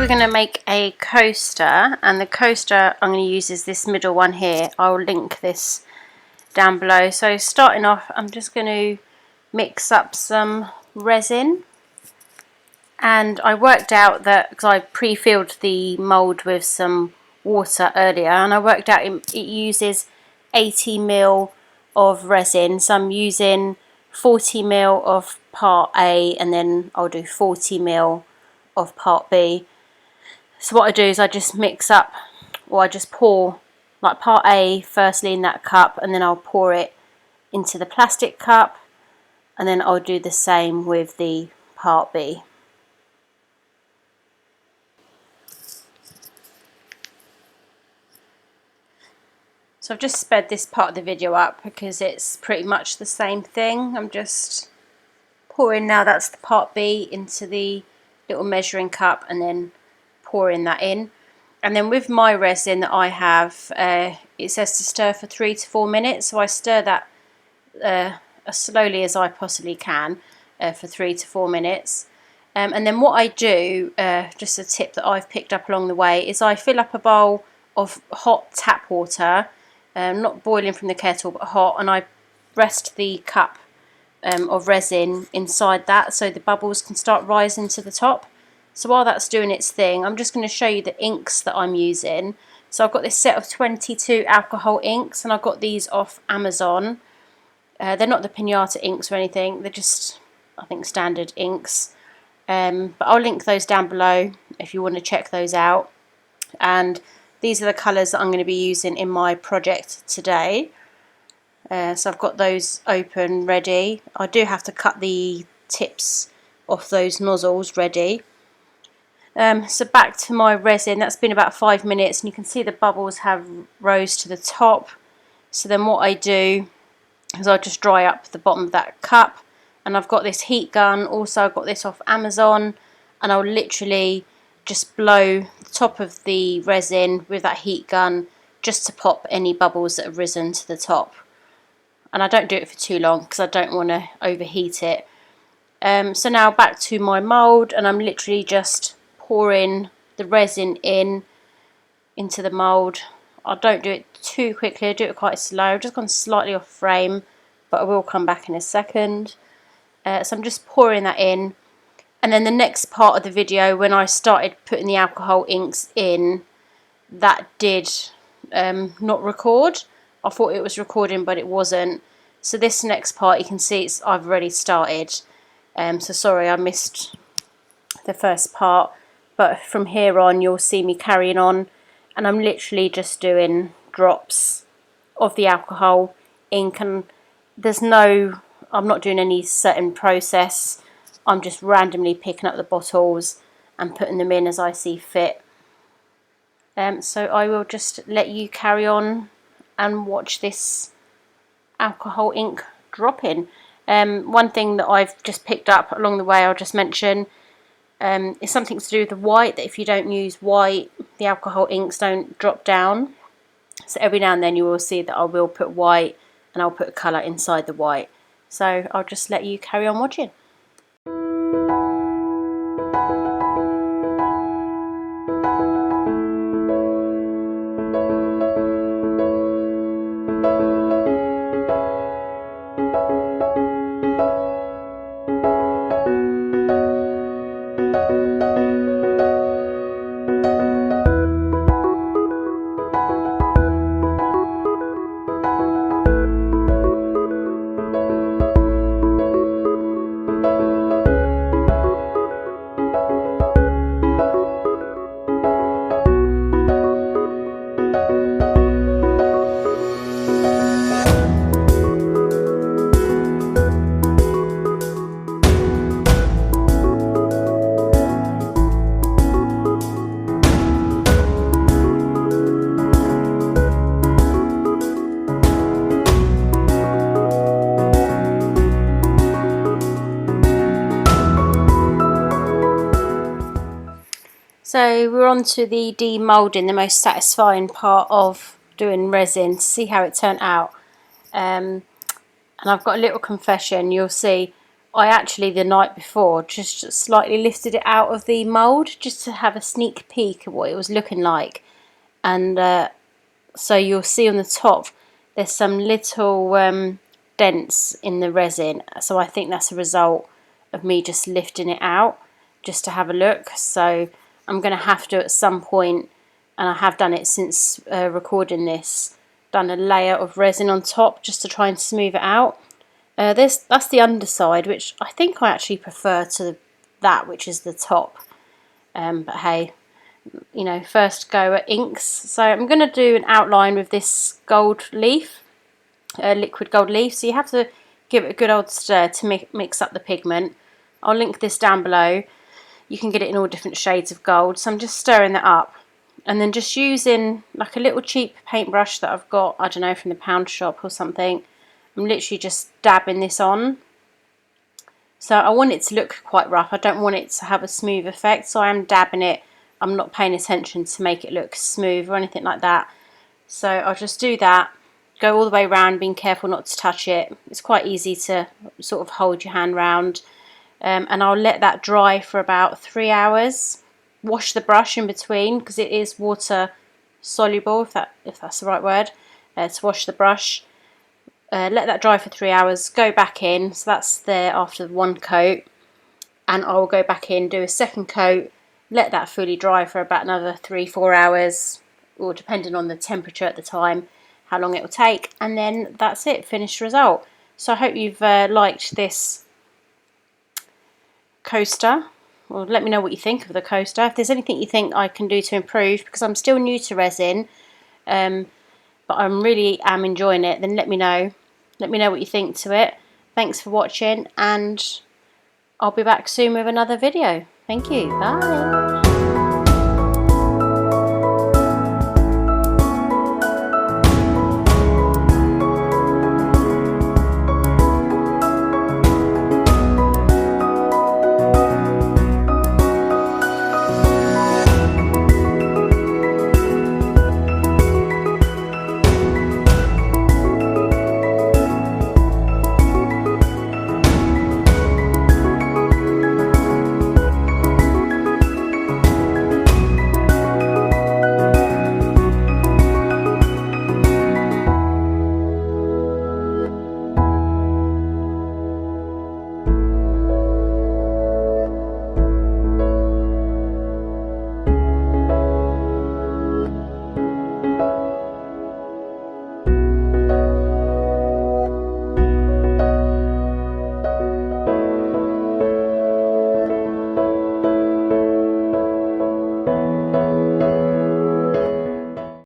we're going to make a coaster, and the coaster I'm going to use is this middle one here. I'll link this down below. So starting off, I'm just going to mix up some resin, and I worked out that because I pre-filled the mould with some water earlier, and I worked out it uses 80 ml of resin, so I'm using 40 ml of part A, and then I'll do 40 ml of part B. So what I do is I just mix up, or I just pour like part A firstly in that cup, and then I'll pour it into the plastic cup, and then I'll do the same with the part B. So I've just sped this part of the video up because it's pretty much the same thing. I'm just pouring now, that's the part B, into the little measuring cup, and then pouring that in. And then with my resin that I have, it says to stir for 3 to 4 minutes, so I stir that as slowly as I possibly can for 3 to 4 minutes. And then what I do, just a tip that I've picked up along the way, is I fill up a bowl of hot tap water, not boiling from the kettle but hot, and I rest the cup of resin inside that so the bubbles can start rising to the top. So while that's doing its thing, I'm just going to show you the inks that I'm using. So I've got this set of 22 alcohol inks, and I've got these off Amazon. They're not the pinata inks or anything, they're just, I think, standard inks. But I'll link those down below if you want to check those out. And these are the colours that I'm going to be using in my project today. So I've got those open, ready. I do have to cut the tips off those nozzles ready. So back to my resin, that's been about 5 minutes, and you can see the bubbles have rose to the top. So then what I do is I just dry up the bottom of that cup, and I've got this heat gun, also I've got this off Amazon, and I'll literally just blow the top of the resin with that heat gun just to pop any bubbles that have risen to the top. And I don't do it for too long because I don't want to overheat it. So now back to my mould, and I'm literally just pouring the resin into the mould. I don't do it too quickly, I do it quite slow. I've just gone slightly off frame, but I will come back in a second. So I'm just pouring that in, and then the next part of the video, when I started putting the alcohol inks in, that did not record. I thought it was recording, but it wasn't. So this next part, you can see I've already started. So sorry I missed the first part, but from here on you'll see me carrying on, and I'm literally just doing drops of the alcohol ink, and I'm not doing any certain process. I'm just randomly picking up the bottles and putting them in as I see fit. So I will just let you carry on and watch this alcohol ink drop in. One thing that I've just picked up along the way, I'll just mention, is something to do with the white, that if you don't use white, the alcohol inks don't drop down. So every now and then you will see that I will put white, and I'll put a colour inside the white. So I'll just let you carry on watching. So we're on to the demoulding, the most satisfying part of doing resin, to see how it turned out. And I've got a little confession. You'll see I actually the night before just slightly lifted it out of the mould just to have a sneak peek at what it was looking like, and so you'll see on the top there's some little dents in the resin, so I think that's a result of me just lifting it out just to have a look. So I'm going to have to at some point, and I have done it since recording this, done a layer of resin on top just to try and smooth it out. That's the underside, which I think I actually prefer to that, which is the top. But hey, you know, first go at inks. So I'm going to do an outline with this gold leaf, liquid gold leaf. So you have to give it a good old stir to mix up the pigment. I'll link this down below. You can get it in all different shades of gold. So I'm just stirring that up, and then just using like a little cheap paintbrush that I've got, I don't know, from the pound shop or something. I'm literally just dabbing this on. So I want it to look quite rough. I don't want it to have a smooth effect, so I am dabbing it. I'm not paying attention to make it look smooth or anything like that. So I'll just do that, go all the way around, being careful not to touch it. It's quite easy to sort of hold your hand round. And I'll let that dry for about 3 hours. Wash the brush in between because it is water soluble, if that's the right word, to wash the brush. Let that dry for 3 hours, go back in, so that's there after one coat, and I'll go back in, do a second coat, let that fully dry for about another 3-4 hours, or depending on the temperature at the time, how long it will take, and then that's it, finished result. So I hope you've liked this coaster. Well, let me know what you think of the coaster. If there's anything you think I can do to improve, because I'm still new to resin, but I really am enjoying it, then let me know. Let me know what you think to it. Thanks for watching, and I'll be back soon with another video. Thank you. Bye.